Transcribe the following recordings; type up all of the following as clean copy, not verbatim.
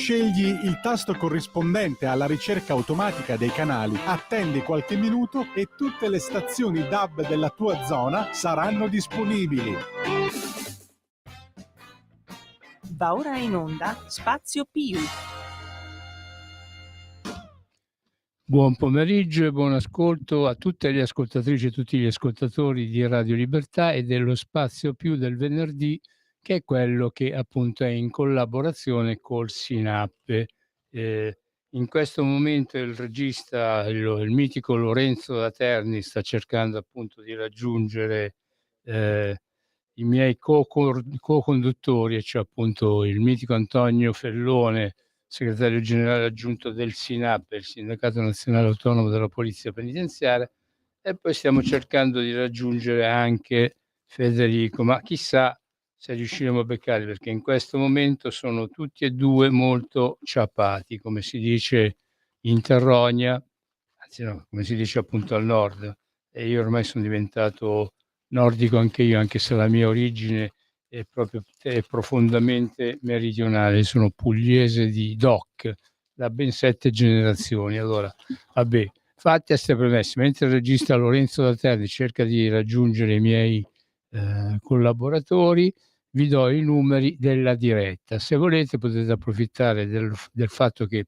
Scegli il tasto corrispondente alla ricerca automatica dei canali, attendi qualche minuto e tutte le stazioni DAB della tua zona saranno disponibili. Va ora in onda Spazio Più. Buon pomeriggio e buon ascolto a tutte le ascoltatrici e tutti gli ascoltatori di Radio Libertà e dello Spazio Più del venerdì, che è quello che appunto è in collaborazione col SINAP. In questo momento il regista, il mitico Lorenzo da Terni, sta cercando appunto di raggiungere i miei co-conduttori, e cioè appunto il mitico Antonio Fellone, segretario generale aggiunto del SINAP, il Sindacato Nazionale Autonomo della Polizia Penitenziaria, e poi stiamo cercando di raggiungere anche Federico, ma chissà se riusciremo a beccare, perché in questo momento sono tutti e due molto ciapati, come si dice in Terrogna, anzi no, come si dice appunto al nord, e io ormai sono diventato nordico anche io, anche se la mia origine è profondamente meridionale, sono pugliese di DOC da ben 7 generazioni. Allora, vabbè, fatti queste premesse, mentre il regista Lorenzo da Terni cerca di raggiungere i miei collaboratori, vi do i numeri della diretta. Se volete potete approfittare del fatto che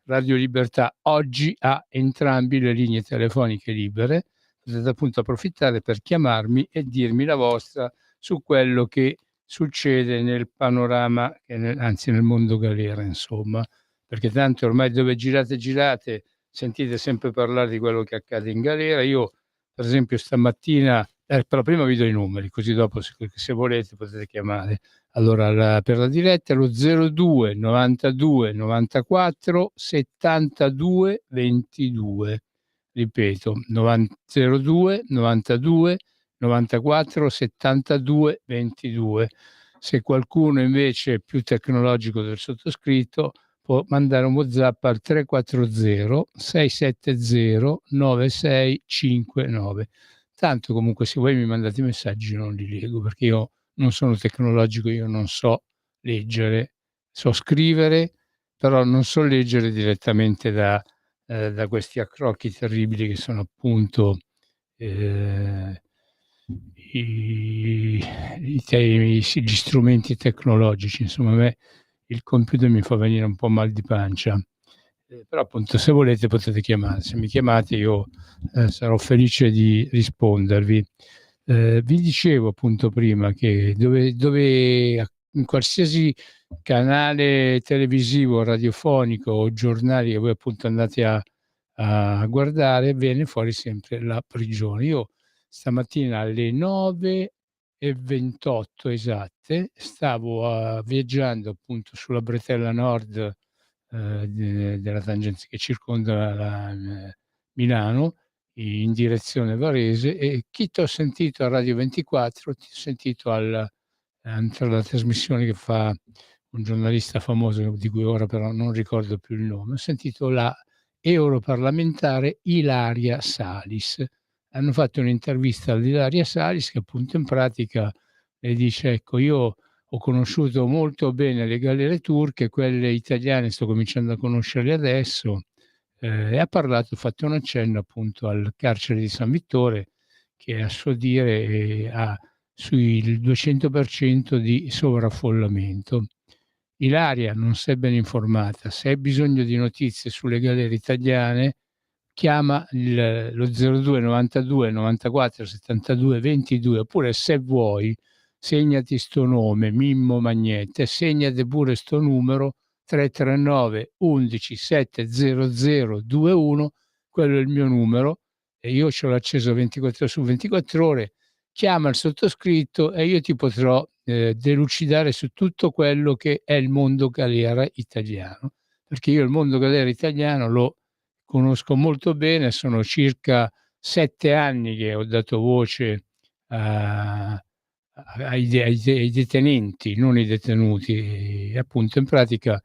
Radio Libertà oggi ha entrambi le linee telefoniche libere, potete appunto approfittare per chiamarmi e dirmi la vostra su quello che succede nel panorama, anzi nel mondo galera, insomma, perché tanto ormai dove girate sentite sempre parlare di quello che accade in galera. Io per esempio stamattina, però prima vi do i numeri, così dopo se volete potete chiamare. Allora per la diretta è lo 02 92 94 72 22, ripeto 02 92 94 72 22. Se qualcuno invece è più tecnologico del sottoscritto può mandare un WhatsApp al 340 670 9659. Tanto comunque se voi mi mandate i messaggi non li leggo, perché io non sono tecnologico, io non so leggere, so scrivere, però non so leggere direttamente da questi accrocchi terribili che sono appunto gli strumenti tecnologici. Insomma, a me il computer mi fa venire un po' mal di pancia, però appunto se volete potete chiamare, se mi chiamate io sarò felice di rispondervi. Vi dicevo appunto prima che dove in qualsiasi canale televisivo, radiofonico o giornali che voi appunto andate a guardare, viene fuori sempre la prigione. Io stamattina alle 9:28 esatte stavo viaggiando appunto sulla bretella nord della tangente che circonda Milano in direzione Varese, e chi t'ho sentito a Radio 24, ti ho sentito tra la trasmissione che fa un giornalista famoso di cui ora però non ricordo più il nome, ho sentito la europarlamentare Ilaria Salis. Hanno fatto un'intervista ad Ilaria Salis che appunto in pratica le dice: ecco, io ho conosciuto molto bene le galere turche, quelle italiane sto cominciando a conoscerle adesso, e ha fatto un accenno appunto al carcere di San Vittore, che a suo dire ha sul 200% di sovraffollamento. Ilaria non si è ben informata, se hai bisogno di notizie sulle galere italiane chiama lo 02 92 94 72 22, oppure se vuoi segnati sto nome, Mimmo Magnette, e segnate pure sto numero 339 11 700 21, quello è il mio numero e io c'ho l'acceso 24 ore su 24 ore. Chiama il sottoscritto e io ti potrò delucidare su tutto quello che è il mondo galera italiano, perché io il mondo galera italiano lo conosco molto bene, sono circa 7 anni che ho dato voce ai detenenti, non ai detenuti, e appunto in pratica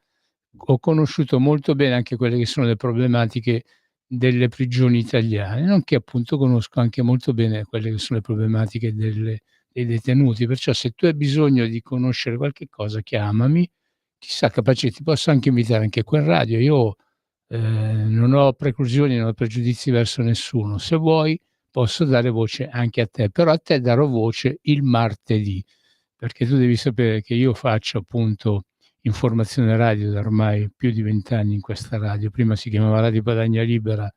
ho conosciuto molto bene anche quelle che sono le problematiche delle prigioni italiane, nonché appunto conosco anche molto bene quelle che sono le problematiche dei detenuti. Perciò se tu hai bisogno di conoscere qualche cosa chiamami, chissà, capace ti posso anche invitare anche a quel radio. Io non ho preclusioni, non ho pregiudizi verso nessuno. Se vuoi posso dare voce anche a te, però a te darò voce il martedì, perché tu devi sapere che io faccio appunto informazione radio da ormai più di 20 anni in questa radio. Prima si chiamava Radio Padania Libera,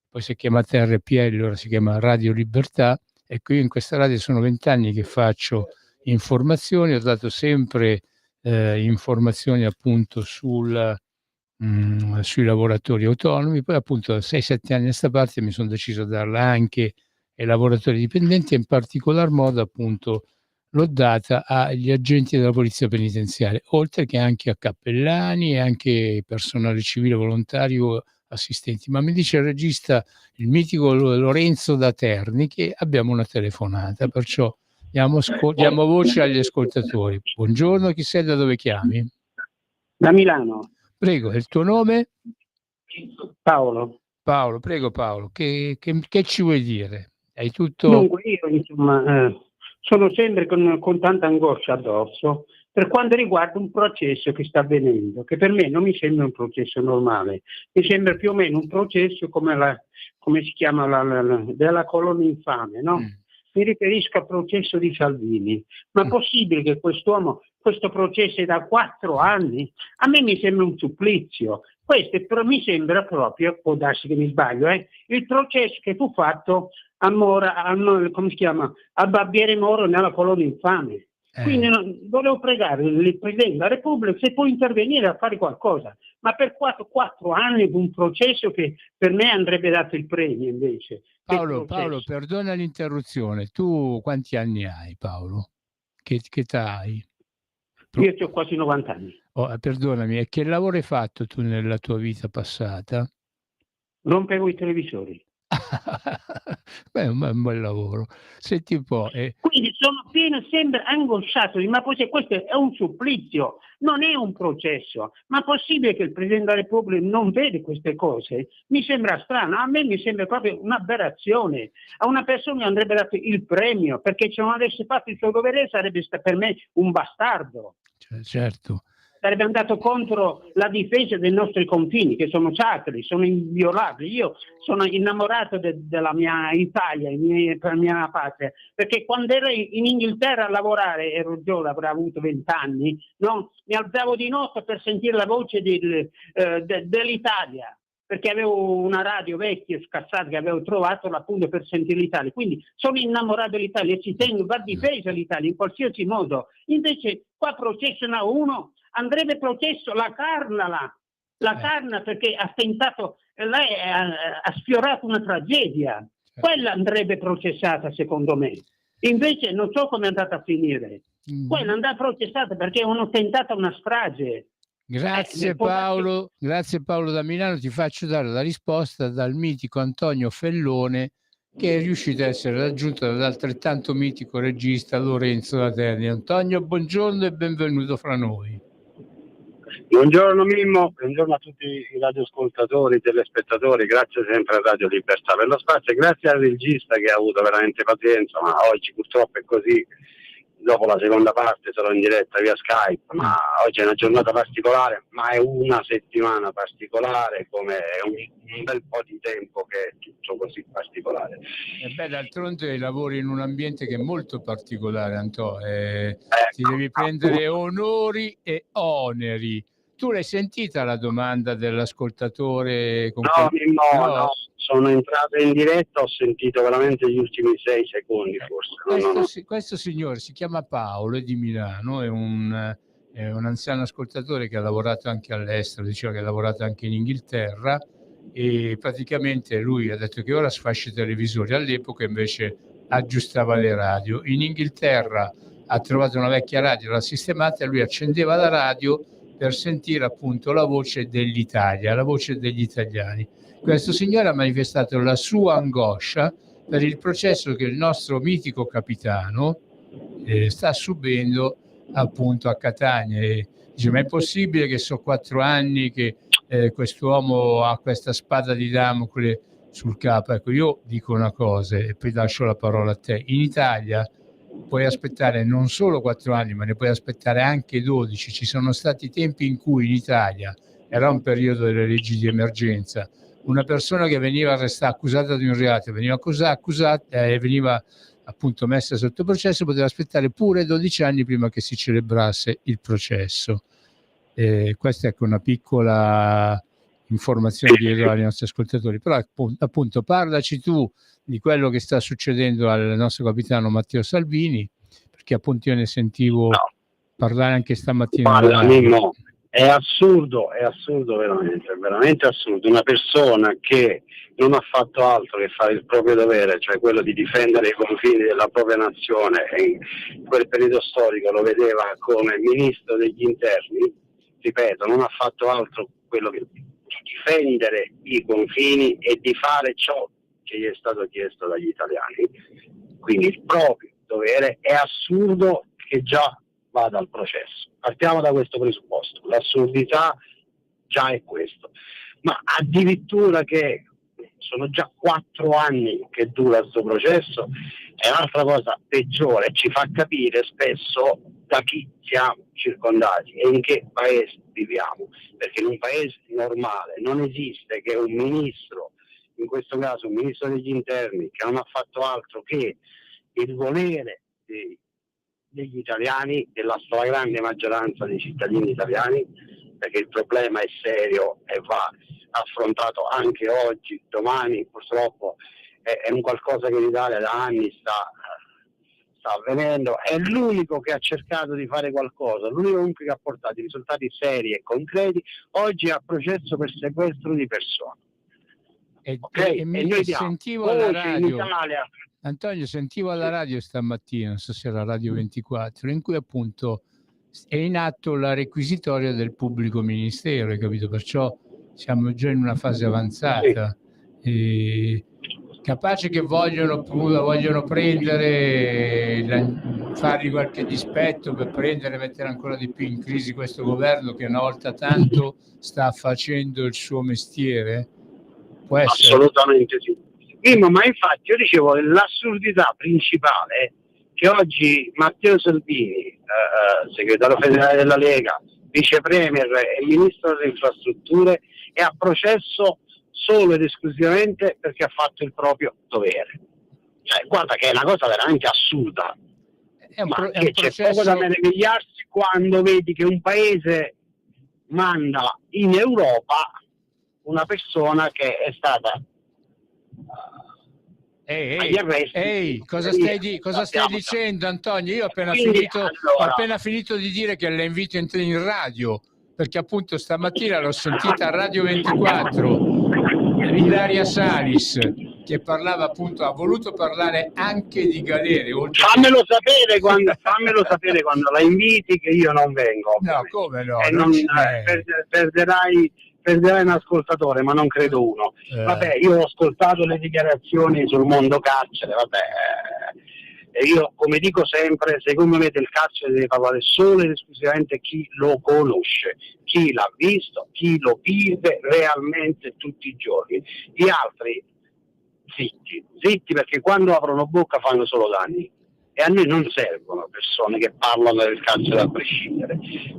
poi si è chiamata RPL, ora si chiama Radio Libertà. Ecco, io in questa radio sono 20 anni che faccio informazioni, ho dato sempre informazioni appunto sui lavoratori autonomi, poi appunto da 6-7 anni a sta parte mi sono deciso a darla anche ai lavoratori dipendenti e in particolar modo appunto l'ho data agli agenti della polizia penitenziaria, oltre che anche a cappellani e anche personale civile volontario, assistenti. Ma mi dice il regista, il mitico Lorenzo da Terni, che abbiamo una telefonata, perciò diamo voce agli ascoltatori. Buongiorno, chi sei, da dove chiami? Da Milano. Prego, il tuo nome? Paolo. Paolo, prego Paolo, che ci vuoi dire? Hai tutto... Dunque io insomma sono sempre con tanta angoscia addosso per quanto riguarda un processo che sta avvenendo, che per me non mi sembra un processo normale, mi sembra più o meno un processo come si chiama della colonna infame, no? Mi riferisco al processo di Salvini. Ma è possibile che quest'uomo, questo processo è da 4 anni? A me mi sembra un supplizio. Questo però mi sembra proprio, può darsi che mi sbaglio, il processo che fu fatto a come si chiama, a Barbiere Moro nella colonna infame. Quindi volevo pregare il Presidente della Repubblica se può intervenire a fare qualcosa, ma per 4 anni un processo che per me andrebbe dato il premio invece. Paolo, perdona l'interruzione, tu quanti anni hai, Paolo? Che età hai? Io ho quasi 90 anni. Perdonami, e che lavoro hai fatto tu nella tua vita passata? Rompevo i televisori. Beh, un bel lavoro. Senti un po'. Quindi sono sempre angosciato, ma poi questo è un supplizio, non è un processo. Ma è possibile che il Presidente della Repubblica non vede queste cose? Mi sembra strano, a me mi sembra proprio un'aberrazione. A una persona andrebbe dato il premio, perché se non avesse fatto il suo dovere sarebbe per me un bastardo. Certo. Sarebbe andato contro la difesa dei nostri confini, che sono sacri, sono inviolabili. Io sono innamorato della mia Italia, per la mia patria, perché quando ero in Inghilterra a lavorare, ero giovane, avrei avuto 20 anni, no? Mi alzavo di notte per sentire la voce dell'Italia, perché avevo una radio vecchia, scassata, che avevo trovato appunto per sentire l'Italia. Quindi sono innamorato dell'Italia e ci tengo, va difesa l'Italia in qualsiasi modo. Invece qua processano uno, andrebbe processo la Carnala, perché ha tentato, lei ha sfiorato una tragedia, quella andrebbe processata secondo me. Invece non so come è andata a finire, quella andrà processata perché hanno tentato una strage. Grazie Paolo, grazie Paolo da Milano, ti faccio dare la risposta dal mitico Antonio Fellone, che è riuscito a essere raggiunto dall'altrettanto mitico regista Lorenzo da Terni. Antonio, buongiorno e benvenuto fra noi. Buongiorno Mimmo, buongiorno a tutti i radioascoltatori, telespettatori, grazie sempre a Radio Libertà per lo spazio e grazie al regista che ha avuto veramente pazienza, ma oggi purtroppo è così, dopo la seconda parte sarò in diretta via Skype, ma oggi è una giornata particolare, ma è una settimana particolare, come è un bel po' di tempo che è tutto così particolare. D'altronde lavori in un ambiente che è molto particolare, Antonio, ti devi prendere onori e oneri. Tu l'hai sentita la domanda dell'ascoltatore? No, sono entrato in diretta, ho sentito veramente gli ultimi 6 secondi forse. Questo signore si chiama Paolo, è di Milano, è un anziano ascoltatore che ha lavorato anche all'estero, diceva che ha lavorato anche in Inghilterra, e praticamente lui ha detto che ora sfascia i televisori, all'epoca invece aggiustava le radio. In Inghilterra ha trovato una vecchia radio, l'ha sistemata e lui accendeva la radio per sentire appunto la voce dell'Italia, la voce degli italiani. Questo signore ha manifestato la sua angoscia per il processo che il nostro mitico capitano sta subendo appunto a Catania. E dice: ma è possibile che sono 4 anni che quest'uomo ha questa spada di Damocle sul capo? Ecco, io dico una cosa e poi lascio la parola a te. In Italia puoi aspettare non solo 4 anni, ma ne puoi aspettare anche 12. Ci sono stati tempi in cui in Italia, era un periodo delle leggi di emergenza, una persona che veniva accusata di un reato, veniva accusata e veniva appunto messa sotto processo, poteva aspettare pure 12 anni prima che si celebrasse il processo. Questa è una piccola informazione che do ai nostri ascoltatori, però appunto parlaci tu di quello che sta succedendo al nostro capitano Matteo Salvini, perché appunto io ne sentivo parlare anche stamattina. Mimmo, è assurdo veramente assurdo. Una persona che non ha fatto altro che fare il proprio dovere, cioè quello di difendere i confini della propria nazione, e in quel periodo storico lo vedeva come ministro degli interni, ripeto, non ha fatto altro quello che di difendere i confini e di fare ciò che gli è stato chiesto dagli italiani, quindi il proprio dovere. È assurdo che già vada al processo. Partiamo da questo presupposto, l'assurdità già è questo, ma addirittura che sono già 4 anni che dura questo processo è un'altra cosa peggiore, ci fa capire spesso da chi siamo circondati e in che paese viviamo, perché in un paese normale non esiste che un ministro, in questo caso un ministro degli interni, che non ha fatto altro che il volere degli italiani, della stragrande maggioranza dei cittadini italiani, perché il problema è serio e va affrontato anche oggi, domani purtroppo è un qualcosa che in Italia da anni sta avvenendo. È l'unico che ha cercato di fare qualcosa, l'unico che ha portato risultati seri e concreti. Oggi è a processo per sequestro di persone. E noi sentivo alla radio, Antonio, sentivo alla radio stamattina, non so se era Radio 24, in cui appunto è in atto la requisitoria del pubblico ministero, hai capito? Perciò siamo già in una fase avanzata. E capace che vogliono prendere, fargli qualche dispetto per prendere e mettere ancora di più in crisi questo governo che una volta tanto sta facendo il suo mestiere? Può essere? Assolutamente sì. Ma infatti io dicevo l'assurdità principale che oggi Matteo Salvini, segretario federale della Lega, vice premier e ministro delle infrastrutture, è a processo solo ed esclusivamente perché ha fatto il proprio dovere. Cioè, guarda che è una cosa veramente assurda, ma che c'è poco da meravigliarsi quando vedi che un paese manda in Europa una persona che è stata agli arresti. Cosa stai dicendo, Antonio? Io ho appena finito di dire che la invito in radio, perché appunto stamattina l'ho sentita a Radio 24 Ilaria Salis che parlava appunto, ha voluto parlare anche di galere. Fammelo sapere quando la inviti, che io non vengo. No, come no? Perderai un ascoltatore, ma non credo uno. Vabbè, io ho ascoltato le dichiarazioni sul mondo carcere, e io, come dico sempre, secondo me del carcere deve parlare solo ed esclusivamente chi lo conosce, chi l'ha visto, chi lo vive realmente tutti i giorni. Gli altri zitti, perché quando aprono bocca fanno solo danni. E a noi non servono persone che parlano del carcere a prescindere.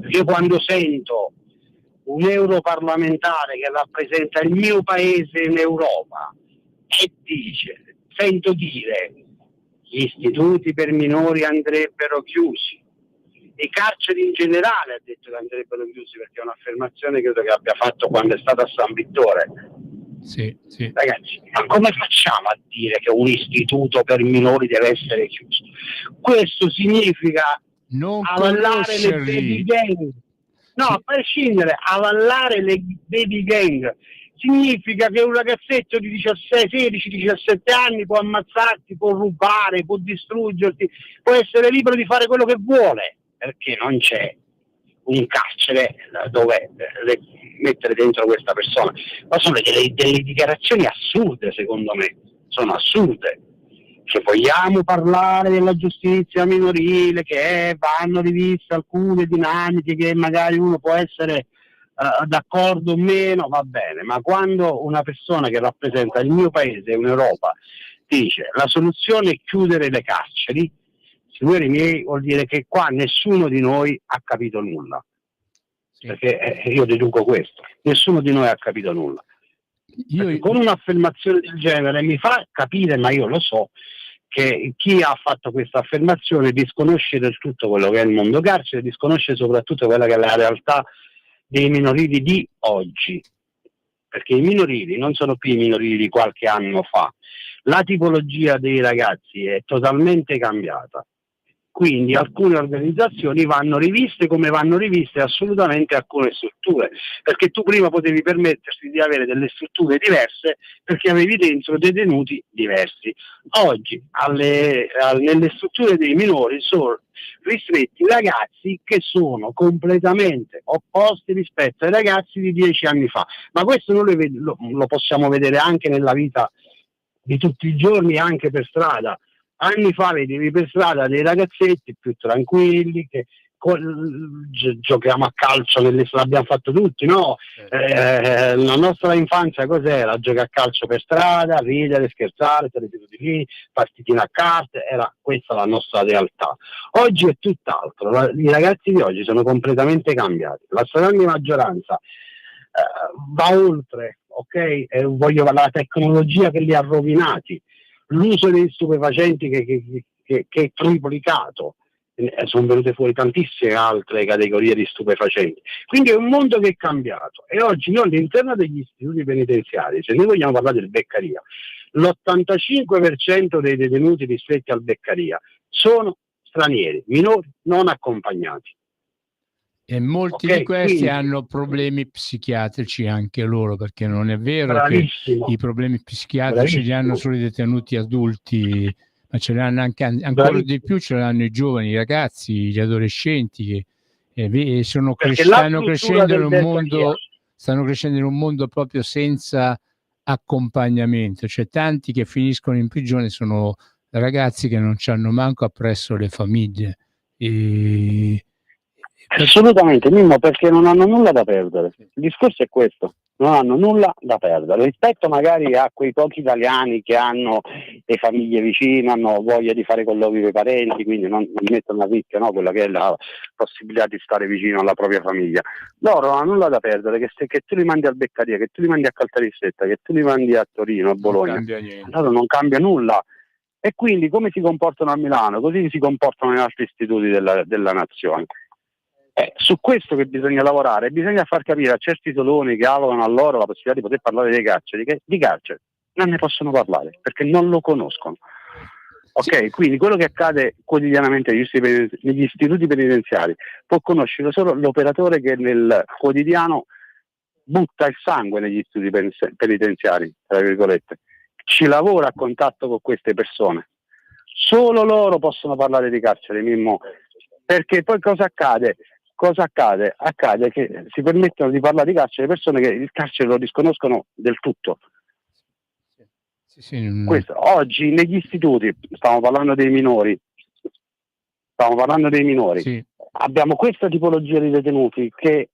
Io quando sento un europarlamentare che rappresenta il mio paese in Europa e sento dire gli istituti per minori andrebbero chiusi, i carceri in generale ha detto che andrebbero chiusi, perché è un'affermazione credo che abbia fatto quando è stato a San Vittore. Sì. Ragazzi, ma come facciamo a dire che un istituto per minori deve essere chiuso? Questo significa non avallare le baby gang. No, a prescindere, avallare le baby gang significa che un ragazzetto di 16-17 anni può ammazzarti, può rubare, può distruggerti, può essere libero di fare quello che vuole, perché non c'è un carcere dove mettere dentro questa persona. Ma sono delle dichiarazioni assurde, secondo me, sono assurde. Che vogliamo parlare della giustizia minorile, che vanno riviste alcune dinamiche, che magari uno può essere d'accordo o meno, va bene, ma quando una persona che rappresenta il mio paese in Europa dice la soluzione è chiudere le carceri, signori miei, vuol dire che qua nessuno di noi ha capito nulla. Sì. Perché io deduco questo, nessuno di noi ha capito nulla. Con un'affermazione del genere mi fa capire, ma io lo so, che chi ha fatto questa affermazione disconosce del tutto quello che è il mondo carcere, disconosce soprattutto quella che è la realtà dei minorili di oggi, perché i minorili non sono più i minorili di qualche anno fa, la tipologia dei ragazzi è totalmente cambiata. Quindi alcune organizzazioni vanno riviste, come vanno riviste assolutamente alcune strutture, perché tu prima potevi permetterti di avere delle strutture diverse perché avevi dentro detenuti diversi. Oggi nelle strutture dei minori sono ristretti ragazzi che sono completamente opposti rispetto ai ragazzi di 10 anni fa, ma questo noi lo possiamo vedere anche nella vita di tutti i giorni, anche per strada. Anni fa vedevi per strada dei ragazzetti più tranquilli che giochiamo a calcio, l'abbiamo fatto tutti, no? La nostra infanzia cos'era? Giocare a calcio per strada, ridere, scherzare, stare seduti lì, partitine a carte, era questa la nostra realtà. Oggi è tutt'altro, i ragazzi di oggi sono completamente cambiati, la stragrande maggioranza va oltre, ok? Voglio la tecnologia che li ha rovinati, l'uso dei stupefacenti che è triplicato, sono venute fuori tantissime altre categorie di stupefacenti, quindi è un mondo che è cambiato e oggi noi all'interno degli istituti penitenziari, se noi vogliamo parlare del Beccaria, l'85% dei detenuti ristretti al Beccaria sono stranieri, minori non accompagnati. E molti di questi hanno problemi psichiatrici anche loro, perché non è vero che i problemi psichiatrici li hanno solo i detenuti adulti, ma ce li hanno anche ancora di più, ce l'hanno i giovani, i ragazzi, gli adolescenti che stanno crescendo in un mondo proprio senza accompagnamento. C'è tanti che finiscono in prigione, sono ragazzi che non hanno manco appresso le famiglie. Assolutamente, Mimmo, perché non hanno nulla da perdere. Il discorso è questo, non hanno nulla da perdere rispetto magari a quei pochi italiani che hanno le famiglie vicine, hanno voglia di fare colloqui con i parenti, quindi non mettono a rischio, no, quella che è la possibilità di stare vicino alla propria famiglia. Loro non hanno nulla da perdere, che tu li mandi al Beccaria, che tu li mandi a Caltanissetta, che tu li mandi a Torino, a Bologna, allora non cambia nulla. E quindi come si comportano a Milano, così si comportano in altri istituti della nazione. È su questo che bisogna lavorare, bisogna far capire a certi soloni che avevano a loro la possibilità di poter parlare dei carceri, che di carcere non ne possono parlare perché non lo conoscono. Ok, quindi quello che accade quotidianamente negli istituti penitenziari può conoscere solo l'operatore che nel quotidiano butta il sangue negli istituti penitenziari, tra virgolette, ci lavora a contatto con queste persone. Solo loro possono parlare di carcere, Mimmo, perché poi cosa accade? Accade che si permettono di parlare di carcere persone che il carcere lo disconoscono del tutto. Questo. Oggi negli istituti, stiamo parlando dei minori, sì. Abbiamo questa tipologia di detenuti che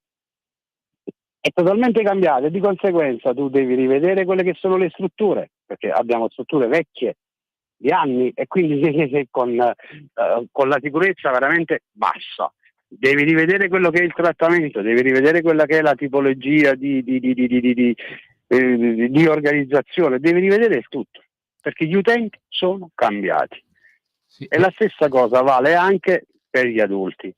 è totalmente cambiata e di conseguenza tu devi rivedere quelle che sono le strutture, perché abbiamo strutture vecchie di anni e quindi con la sicurezza veramente bassa. Devi rivedere quello che è il trattamento, devi rivedere quella che è la tipologia di organizzazione, devi rivedere il tutto, perché gli utenti sono cambiati. Sì. E la stessa cosa vale anche per gli adulti.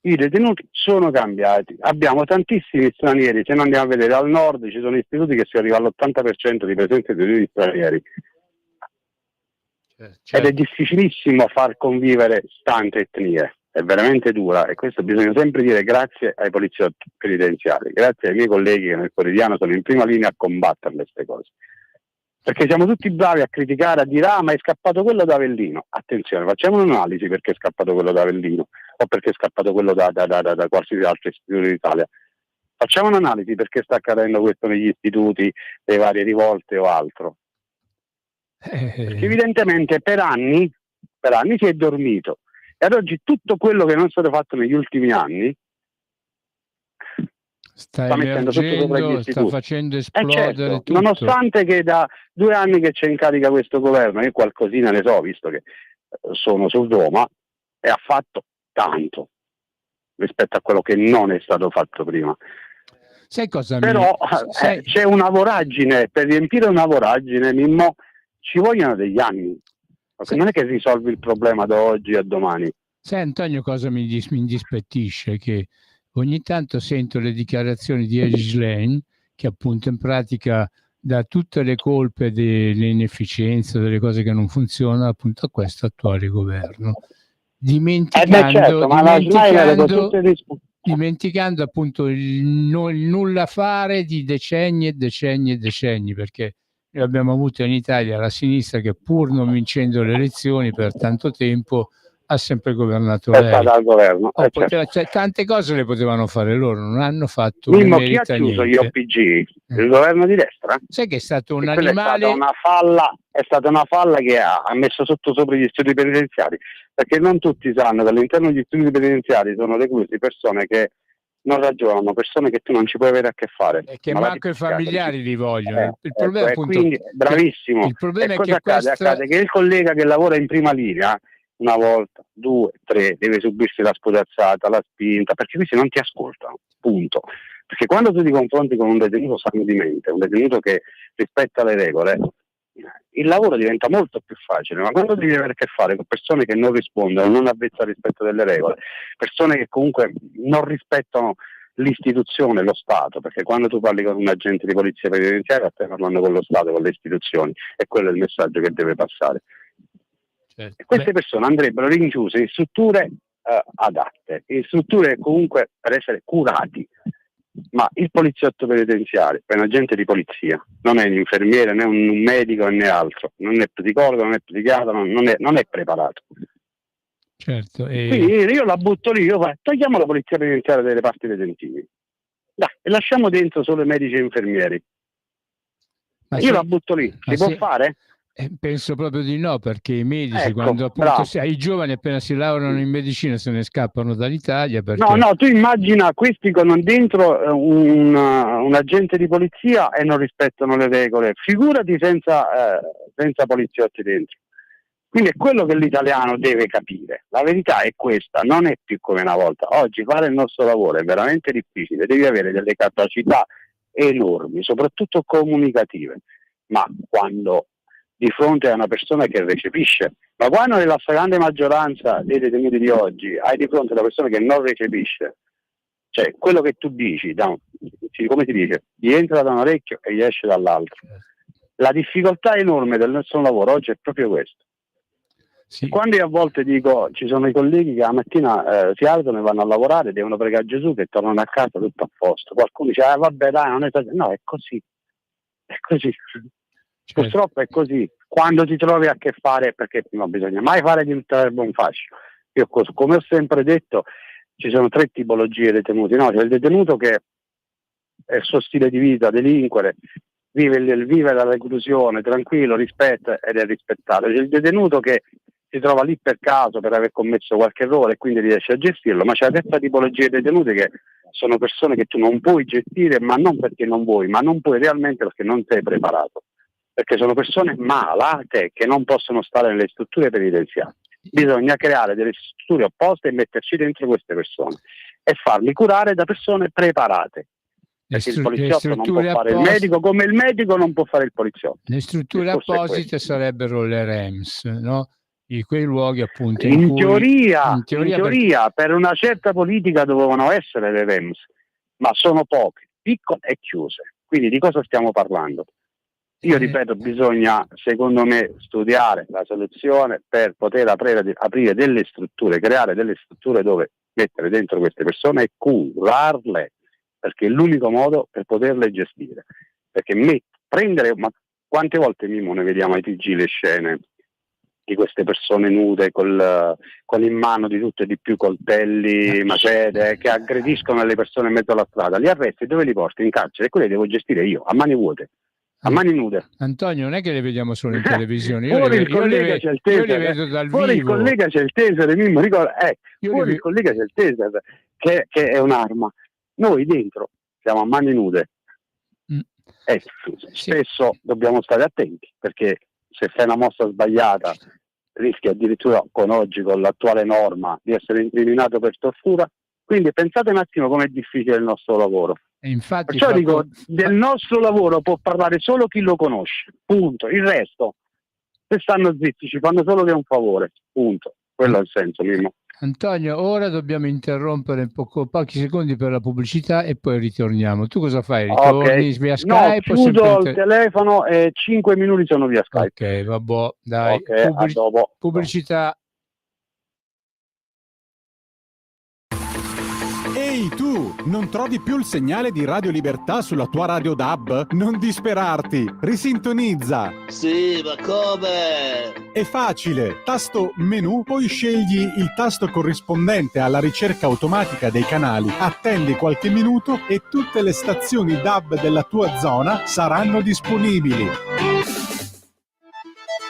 I detenuti sono cambiati, abbiamo tantissimi stranieri, se non andiamo a vedere al nord ci sono istituti che si arriva all'80% di presenza di detenuti stranieri. Certo. Ed è difficilissimo far convivere tante etnie. È veramente dura e questo bisogna sempre dire grazie ai poliziotti penitenziari, grazie ai miei colleghi che nel quotidiano sono in prima linea a combattere queste cose, perché siamo tutti bravi a criticare, a dire ma è scappato quello da Avellino. Attenzione, facciamo un'analisi perché è scappato quello da Avellino o perché è scappato quello da qualsiasi altro istituto d'Italia. Facciamo un'analisi perché sta accadendo questo negli istituti, le varie rivolte o altro, perché evidentemente per anni si è dormito. E ad oggi tutto quello che non è stato fatto negli ultimi anni sta mettendo sotto sopra gli istituti. Sta facendo esplodere certo, tutto. Nonostante che da 2 anni che c'è in carica questo governo, io qualcosina ne so, visto che sono su Roma, e ha fatto tanto rispetto a quello che non è stato fatto prima. Sai cosa Però c'è una voragine, per riempire una voragine, Mimmo, ci vogliono degli anni, perché non è che risolvi il problema da oggi a domani. Sai Antonio cosa mi indispettisce? Che ogni tanto sento le dichiarazioni di Ellis Lane, che appunto in pratica dà tutte le colpe delle inefficienze, delle cose che non funzionano appunto a questo attuale governo, dimenticando appunto il nulla fare di decenni e decenni e decenni, perché noi abbiamo avuto in Italia la sinistra che, pur non vincendo le elezioni per tanto tempo, ha sempre governato lei. Stata al governo. Cioè, tante cose le potevano fare loro, non hanno fatto Mimmo, chi ha chiuso gli OPG? Il governo di destra? Sai che è stato un animale... È stata una falla che ha messo sopra gli studi penitenziari, perché non tutti sanno che all'interno degli studi penitenziari sono reclusi persone che non ragionano, persone che tu non ci puoi avere a che fare. E che manco i familiari li vogliono. Il problema è appunto... Quindi, bravissimo. Il problema è che accade che il collega che lavora in prima linea, una volta, 2, 3, deve subirsi la spudazzata, la spinta, perché questi non ti ascoltano, punto. Perché quando tu ti confronti con un detenuto sano di mente, un detenuto che rispetta le regole, il lavoro diventa molto più facile, ma quando devi avere a che fare con persone che non rispondono, non avvezze al rispetto delle regole, persone che comunque non rispettano l'istituzione, lo Stato, perché quando tu parli con un agente di polizia penitenziaria stai parlando con lo Stato, con le istituzioni, e quello è il messaggio che deve passare. E queste persone andrebbero rinchiuse in strutture adatte, in strutture comunque per essere curati. Ma il poliziotto penitenziario è un agente di polizia, non è un infermiere, né un medico né altro, non è psicologo, non è psichiatra, non è preparato. Certo. Quindi io la butto lì, togliamo la polizia penitenziaria dai reparti detentivi, dai, e lasciamo dentro solo i medici e infermieri. Io la butto lì, si può fare? Penso proprio di no, perché i medici, quando appunto i giovani appena si laureano in medicina se ne scappano dall'Italia. Perché... No, tu immagina questi con dentro un agente di polizia e non rispettano le regole, figurati senza poliziotti dentro. Quindi è quello che l'italiano deve capire. La verità è questa, non è più come una volta. Oggi fare il nostro lavoro è veramente difficile, devi avere delle capacità enormi, soprattutto comunicative, ma quando di fronte a una persona che recepisce, ma quando nella stragrande maggioranza dei detenuti di oggi hai di fronte una persona che non recepisce, cioè quello che tu dici, come si dice, gli entra da un orecchio e gli esce dall'altro. La difficoltà enorme del nostro lavoro oggi è proprio questo. Sì. Quando io a volte dico, ci sono i colleghi che la mattina si alzano e vanno a lavorare, devono pregare Gesù che tornano a casa tutto a posto. Qualcuno dice, vabbè dai, non è così. No, è così. È così. Certo. Purtroppo è così. Quando ti trovi a che fare, perché non bisogna mai fare di tutta l'erba un fascio. Io, come ho sempre detto, ci sono 3 tipologie di detenuti. No, c'è il detenuto che è il suo stile di vita, delinquere, vive la reclusione, tranquillo, rispetta ed è rispettato. C'è il detenuto che si trova lì per caso, per aver commesso qualche errore e quindi riesce a gestirlo, ma c'è la terza tipologia di detenuti che sono persone che tu non puoi gestire, ma non perché non vuoi, ma non puoi realmente perché non sei preparato. Perché sono persone malate che non possono stare nelle strutture penitenziarie. Bisogna creare delle strutture apposte e metterci dentro queste persone e farli curare da persone preparate. Perché il poliziotto non può fare il medico come il medico non può fare il poliziotto. Le strutture apposite sarebbero le REMS, no? Di quei luoghi appunto in teoria per una certa politica dovevano essere le REMS, ma sono poche, piccole e chiuse. Quindi di cosa stiamo parlando? Io ripeto, bisogna secondo me studiare la soluzione per poter aprire delle strutture, creare delle strutture dove mettere dentro queste persone e curarle, perché è l'unico modo per poterle gestire. Perché ma quante volte Mimmo ne vediamo ai TG le scene di queste persone nude con in mano di tutto e di più coltelli, macete, che aggrediscono le persone in mezzo alla strada, li arresti e dove li porti? In carcere, e quelli li devo gestire io, a mani vuote. A mani nude. Antonio, non è che le vediamo solo in televisione, fuori il collega c'è il taser, Mimmo, ricorda, fuori il collega c'è il taser che è un'arma. Noi dentro siamo a mani nude. Spesso dobbiamo stare attenti, perché se fai una mossa sbagliata rischia addirittura con l'attuale norma di essere incriminato per tortura. Quindi pensate un attimo com'è difficile il nostro lavoro. E infatti Perciò dico, del nostro lavoro può parlare solo chi lo conosce, punto. Il resto, se stanno zitti, ci fanno solo che un favore, punto. Quello è il senso, Mimmo. Antonio, ora dobbiamo interrompere pochi secondi per la pubblicità e poi ritorniamo. Tu cosa fai? Ritorni via Skype? No, chiudo il telefono e 5 minuti sono via Skype. Ok, vabbè, dai. Okay, a dopo. Pubblicità. Ehi tu, non trovi più il segnale di Radio Libertà sulla tua radio DAB? Non disperarti, risintonizza! Sì, ma come? È facile, tasto menu, poi scegli il tasto corrispondente alla ricerca automatica dei canali, attendi qualche minuto e tutte le stazioni DAB della tua zona saranno disponibili.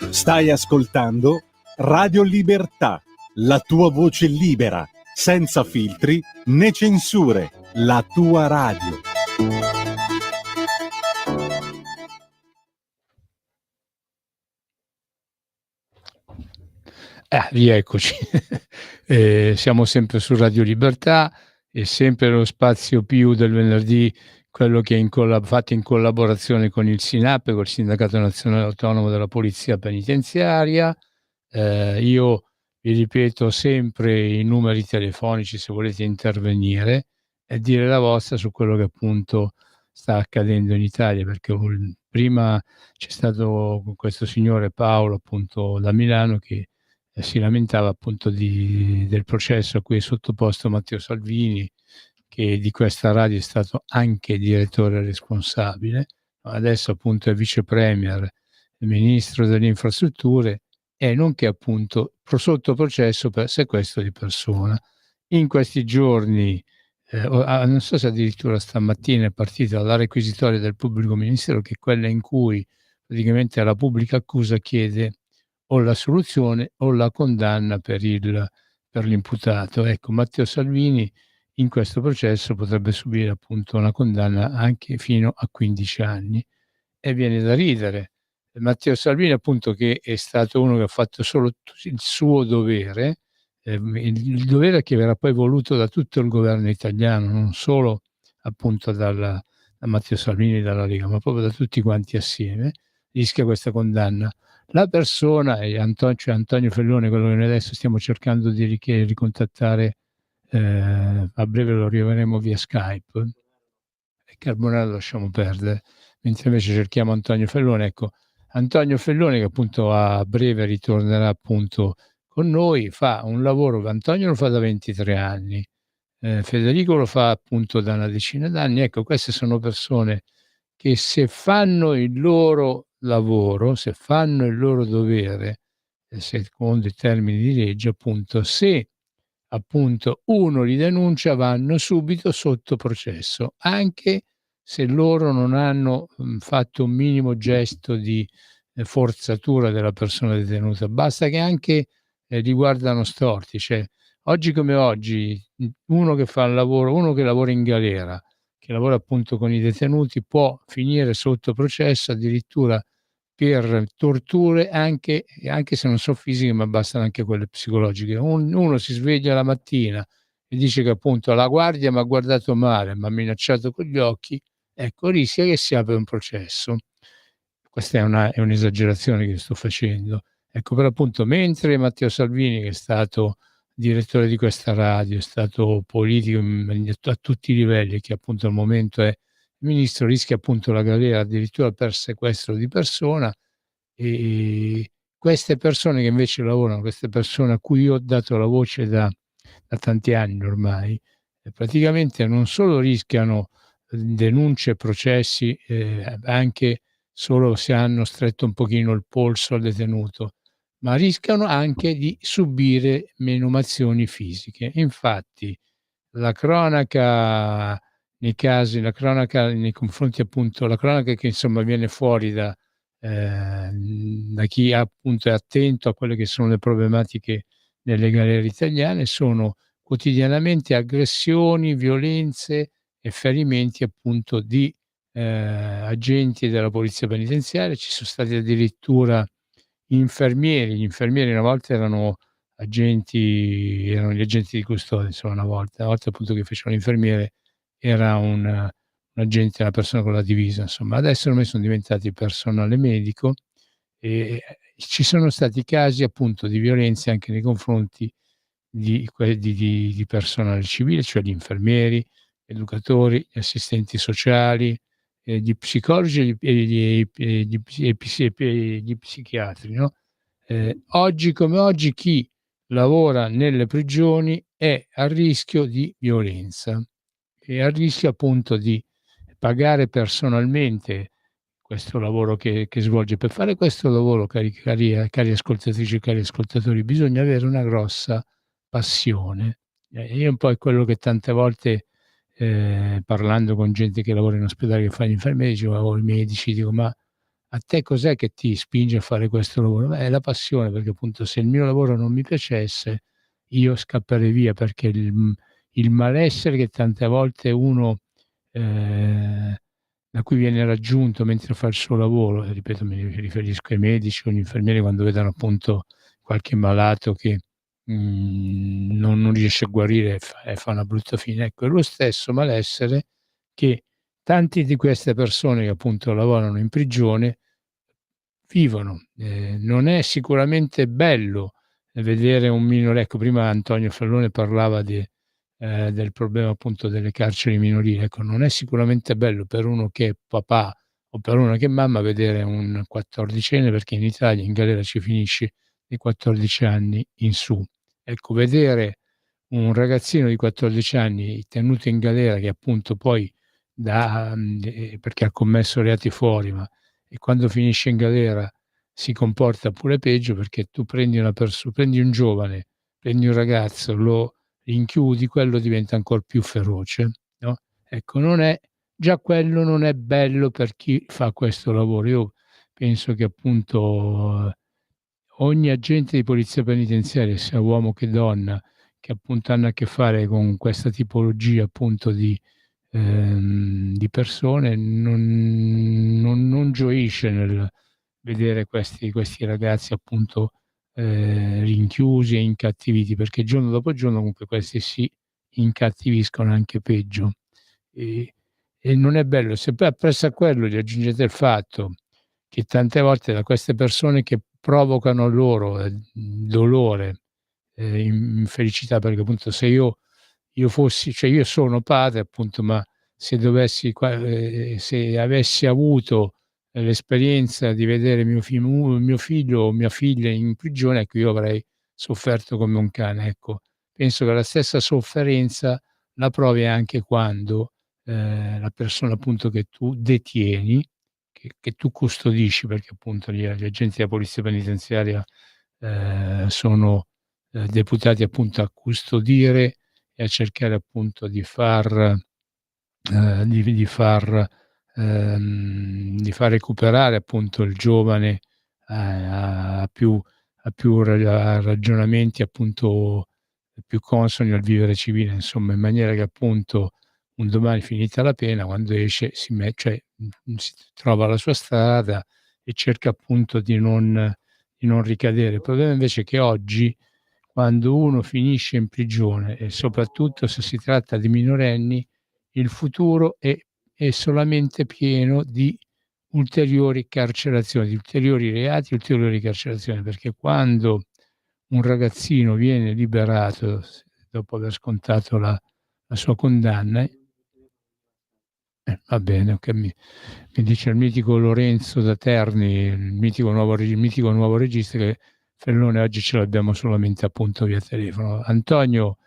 Stai ascoltando Radio Libertà, la tua voce libera, senza filtri né censure, la tua radio. Rieccoci. Siamo sempre su Radio Libertà e sempre lo spazio più del venerdì, quello che è fatto in collaborazione con il SINAP, col Sindacato Nazionale Autonomo della Polizia Penitenziaria. Io vi ripeto sempre i numeri telefonici se volete intervenire e dire la vostra su quello che appunto sta accadendo in Italia, perché prima c'è stato questo signore Paolo appunto da Milano che si lamentava appunto del processo a cui è sottoposto Matteo Salvini, che di questa radio è stato anche direttore responsabile, adesso appunto è vice premier, ministro delle infrastrutture e nonché appunto sotto processo per sequestro di persona. In questi giorni, non so se addirittura stamattina è partita la requisitoria del pubblico ministero, che è quella in cui praticamente la pubblica accusa chiede o l'assoluzione o la condanna per l'imputato. Ecco, Matteo Salvini in questo processo potrebbe subire appunto una condanna anche fino a 15 anni. E viene da ridere. Matteo Salvini appunto, che è stato uno che ha fatto solo il suo dovere, il dovere che verrà poi voluto da tutto il governo italiano, non solo appunto da Matteo Salvini e dalla Lega, ma proprio da tutti quanti assieme, rischia questa condanna. La persona è Antonio Fellone, quello che noi adesso stiamo cercando di ricontattare, a breve lo riavremo via Skype, e Carbonara lo lasciamo perdere, mentre invece cerchiamo Antonio Fellone. Ecco, Antonio Fellone che appunto a breve ritornerà appunto con noi, fa un lavoro, Antonio lo fa da 23 anni, Federico lo fa appunto da una decina d'anni. Ecco, queste sono persone che se fanno il loro lavoro, se fanno il loro dovere, secondo i termini di legge appunto, se appunto uno li denuncia vanno subito sotto processo, anche se loro non hanno fatto un minimo gesto di forzatura della persona detenuta, basta che anche li guardano storti. Cioè, oggi come oggi, uno che fa il lavoro, uno che lavora in galera, che lavora appunto con i detenuti, può finire sotto processo addirittura per torture, anche se non sono fisiche, ma bastano anche quelle psicologiche. Uno si sveglia la mattina e dice che appunto la guardia mi ha guardato male, mi ha minacciato con gli occhi, ecco, rischia che si apra un processo. Questa è un'esagerazione che sto facendo. Ecco, però appunto, mentre Matteo Salvini, che è stato direttore di questa radio, è stato politico a tutti i livelli e che appunto al momento è ministro, rischia appunto la galera addirittura per sequestro di persona, e queste persone che invece lavorano, queste persone a cui io ho dato la voce da tanti anni ormai, praticamente non solo rischiano denunce e processi, anche solo se hanno stretto un pochino il polso al detenuto, ma rischiano anche di subire menomazioni fisiche. Infatti la cronaca nei casi, la cronaca nei confronti appunto, la cronaca che insomma viene fuori da chi appunto è attento a quelle che sono le problematiche nelle galere italiane, sono quotidianamente aggressioni, violenze e ferimenti appunto di agenti della polizia penitenziaria. Ci sono stati addirittura infermieri. Gli infermieri una volta erano gli agenti di custodia, insomma, una volta appunto che facevano l'infermiere era un agente, una persona con la divisa, insomma. Adesso ormai sono diventati personale medico e ci sono stati casi appunto di violenze anche nei confronti di personale civile, cioè gli infermieri, educatori, gli assistenti sociali, gli psicologi e gli psichiatri, no? Oggi come oggi chi lavora nelle prigioni è a rischio di violenza e a rischio appunto di pagare personalmente questo lavoro che svolge. Per fare questo lavoro, cari ascoltatrici e cari ascoltatori, bisogna avere una grossa passione. Io un po' è quello che tante volte, parlando con gente che lavora in ospedale, che fa gli infermieri o i medici, dico: "Ma a te cos'è che ti spinge a fare questo lavoro?" Beh, è la passione, perché appunto se il mio lavoro non mi piacesse io scapperei via, perché il malessere che tante volte uno da cui viene raggiunto mentre fa il suo lavoro, e ripeto mi riferisco ai medici o agli infermieri quando vedono appunto qualche malato che, non riesce a guarire e fa una brutta fine. Ecco, è lo stesso malessere che tanti di queste persone che appunto lavorano in prigione vivono. Non è sicuramente bello vedere un minore, ecco, prima Antonio Fellone parlava del problema appunto delle carceri minorili. Ecco, non è sicuramente bello per uno che è papà o per una che è mamma vedere un quattordicenne, perché in Italia in galera ci finisce dai 14 anni in su. Ecco, vedere un ragazzino di 14 anni tenuto in galera che appunto poi perché ha commesso reati fuori, ma e quando finisce in galera si comporta pure peggio, perché tu prendi un giovane, prendi un ragazzo, lo rinchiudi, quello diventa ancor più feroce, no, ecco, già quello non è bello per chi fa questo lavoro. Io penso che appunto ogni agente di polizia penitenziaria, sia uomo che donna, che appunto hanno a che fare con questa tipologia appunto di persone, non gioisce nel vedere questi ragazzi appunto, rinchiusi e incattiviti, perché giorno dopo giorno comunque questi si incattiviscono anche peggio. E non è bello. Se poi appresso a quello gli aggiungete il fatto che tante volte da queste persone che provocano loro, dolore, infelicità, perché appunto se io fossi, cioè io sono padre appunto, ma se dovessi se avessi avuto l'esperienza di vedere mio figlio o mia figlia in prigione, ecco, io avrei sofferto come un cane, ecco. Penso che la stessa sofferenza la provi anche quando, la persona appunto che tu detieni, che tu custodisci, perché appunto gli agenti della polizia penitenziaria, sono, deputati appunto a custodire e a cercare appunto di far recuperare appunto il giovane a ragionamenti appunto più consoni al vivere civile, insomma, in maniera che appunto un domani finita la pena, quando esce si trova la sua strada e cerca appunto di non ricadere. Il problema invece è che oggi, quando uno finisce in prigione e soprattutto se si tratta di minorenni, il futuro è solamente pieno di ulteriori carcerazioni, di ulteriori reati, ulteriori carcerazioni, perché quando un ragazzino viene liberato dopo aver scontato la sua condanna, va bene, okay, mi dice il mitico Lorenzo da Terni, il mitico nuovo regista, che Fellone oggi ce l'abbiamo solamente appunto via telefono. Antonio,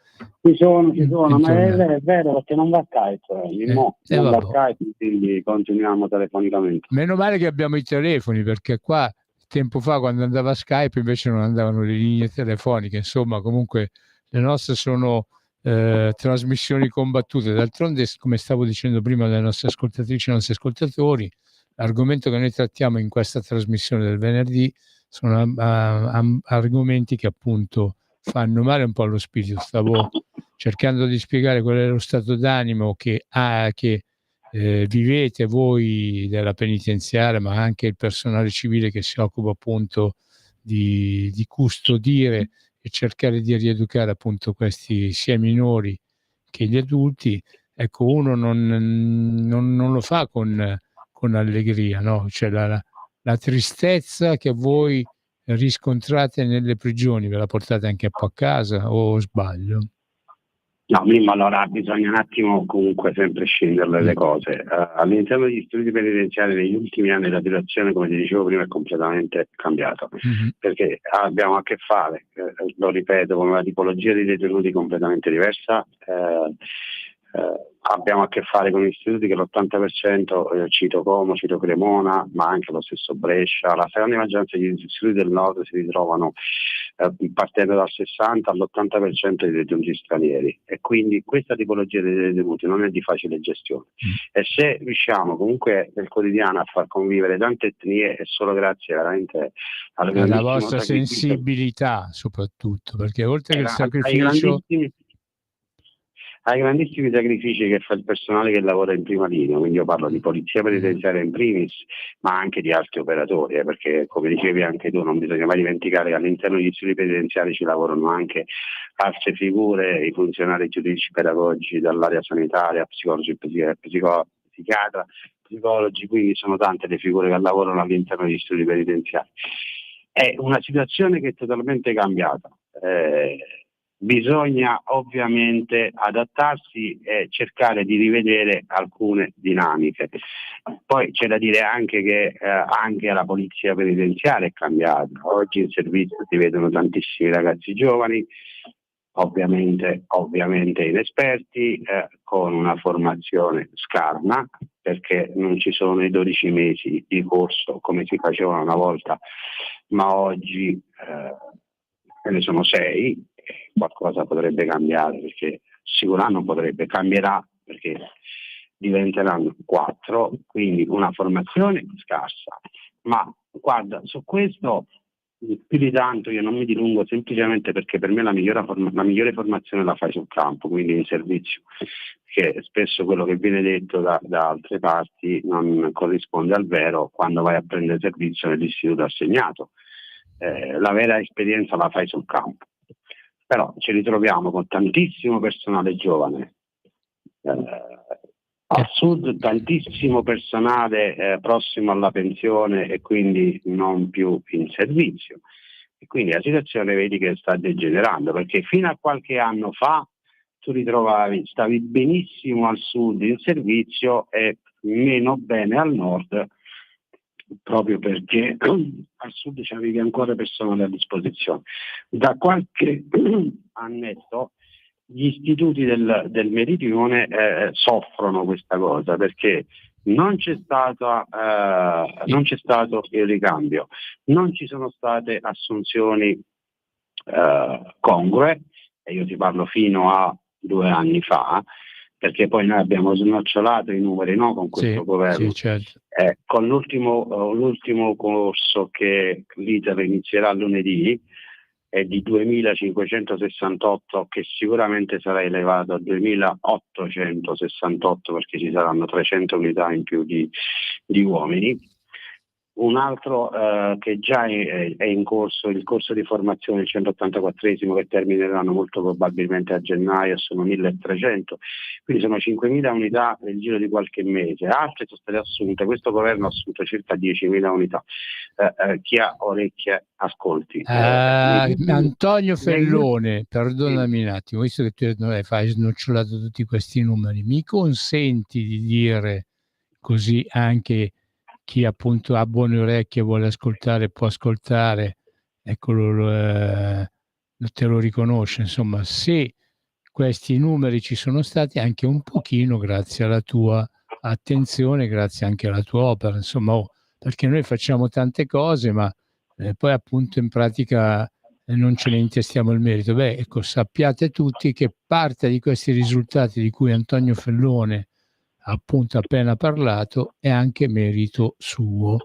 Ci sono, ma bentornato. è vero perché non va Skype, non va Vabbè. Skype, quindi continuiamo telefonicamente. Meno male che abbiamo i telefoni, perché qua tempo fa, quando andava Skype, invece non andavano le linee telefoniche. Insomma, comunque le nostre sono trasmissioni combattute. D'altronde, come stavo dicendo prima alle nostre ascoltatrici e ai nostri ascoltatori, l'argomento che noi trattiamo in questa trasmissione del venerdì sono argomenti che appunto fanno male un po' allo spirito. Stavo cercando di spiegare qual è lo stato d'animo che vivete voi della penitenziaria, ma anche il personale civile che si occupa appunto di custodire e cercare di rieducare appunto questi sia i minori che gli adulti, ecco, uno non lo fa con allegria, no? Cioè la tristezza che voi riscontrate nelle prigioni ve la portate anche un po' a casa, o sbaglio? No, Mimmo, allora bisogna un attimo comunque sempre scenderle le cose. All'interno degli istituti penitenziari negli ultimi anni la situazione, come ti dicevo prima, è completamente cambiata, perché abbiamo a che fare, lo ripeto, con una tipologia di detenuti completamente diversa. Abbiamo a che fare con istituti che l'80%, cito Como, cito Cremona, ma anche lo stesso Brescia, la stragrande maggioranza degli istituti del nord si ritrovano partendo dal 60 all'80% di detenuti stranieri, e quindi questa tipologia di detenuti non è di facile gestione, e se riusciamo comunque nel quotidiano a far convivere tante etnie è solo grazie veramente alla vostra sensibilità, soprattutto, perché oltre che il sacrificio, ai grandissimi sacrifici che fa il personale che lavora in prima linea, quindi io parlo di polizia penitenziaria in primis, ma anche di altri operatori, perché come dicevi anche tu non bisogna mai dimenticare che all'interno degli istituti penitenziari ci lavorano anche altre figure, i funzionari giuridici pedagogici dall'area sanitaria, psicologi, psichiatra, psicologi, quindi sono tante le figure che lavorano all'interno degli istituti penitenziari. È una situazione che è totalmente cambiata. Bisogna ovviamente adattarsi e cercare di rivedere alcune dinamiche. Poi c'è da dire anche che anche la polizia penitenziaria è cambiata. Oggi in servizio si vedono tantissimi ragazzi giovani, ovviamente inesperti, con una formazione scarna, perché non ci sono i 12 mesi di corso come si facevano una volta, ma oggi ne sono 6. Qualcosa potrebbe cambiare, perché sicuramente cambierà, perché diventeranno 4, quindi una formazione scarsa. Ma guarda, su questo più di tanto io non mi dilungo, semplicemente perché per me la migliore formazione la fai sul campo, quindi in servizio, che spesso quello che viene detto da altre parti non corrisponde al vero quando vai a prendere servizio nell'istituto assegnato. La vera esperienza la fai sul campo. Però ci ritroviamo con tantissimo personale giovane, al sud tantissimo personale prossimo alla pensione e quindi non più in servizio, e quindi la situazione vedi che sta degenerando, perché fino a qualche anno fa tu stavi benissimo al sud in servizio e meno bene al nord, proprio perché al sud c'avevi ancora personale a disposizione. Da qualche annetto gli istituti del meridione soffrono questa cosa, perché non c'è stato il ricambio, non ci sono state assunzioni congrue, e io ti parlo fino a 2 anni fa, perché poi noi abbiamo snocciolato i numeri, no, con questo governo. Sì, certo. Con l'ultimo corso, che l'iter inizierà lunedì, è di 2.568, che sicuramente sarà elevato a 2.868, perché ci saranno 300 unità in più di uomini. Un altro che già è in corso, il corso di formazione, il 184esimo, che termineranno molto probabilmente a gennaio, sono 1.300, quindi sono 5.000 unità nel giro di qualche mese. Altre sono state assunte, questo governo ha assunto circa 10.000 unità. Chi ha orecchie ascolti. Antonio Fellone, perdonami un attimo, visto che tu hai snocciolato tutti questi numeri, mi consenti di dire, così anche chi appunto ha buone orecchie e vuole ascoltare può ascoltare, eccolo, te lo riconosce, insomma, se questi numeri ci sono stati anche un pochino grazie alla tua attenzione, grazie anche alla tua opera, insomma, perché noi facciamo tante cose, ma poi appunto in pratica non ce ne intestiamo il merito. Beh, ecco, sappiate tutti che parte di questi risultati di cui Antonio Fellone appunto appena parlato è anche merito suo,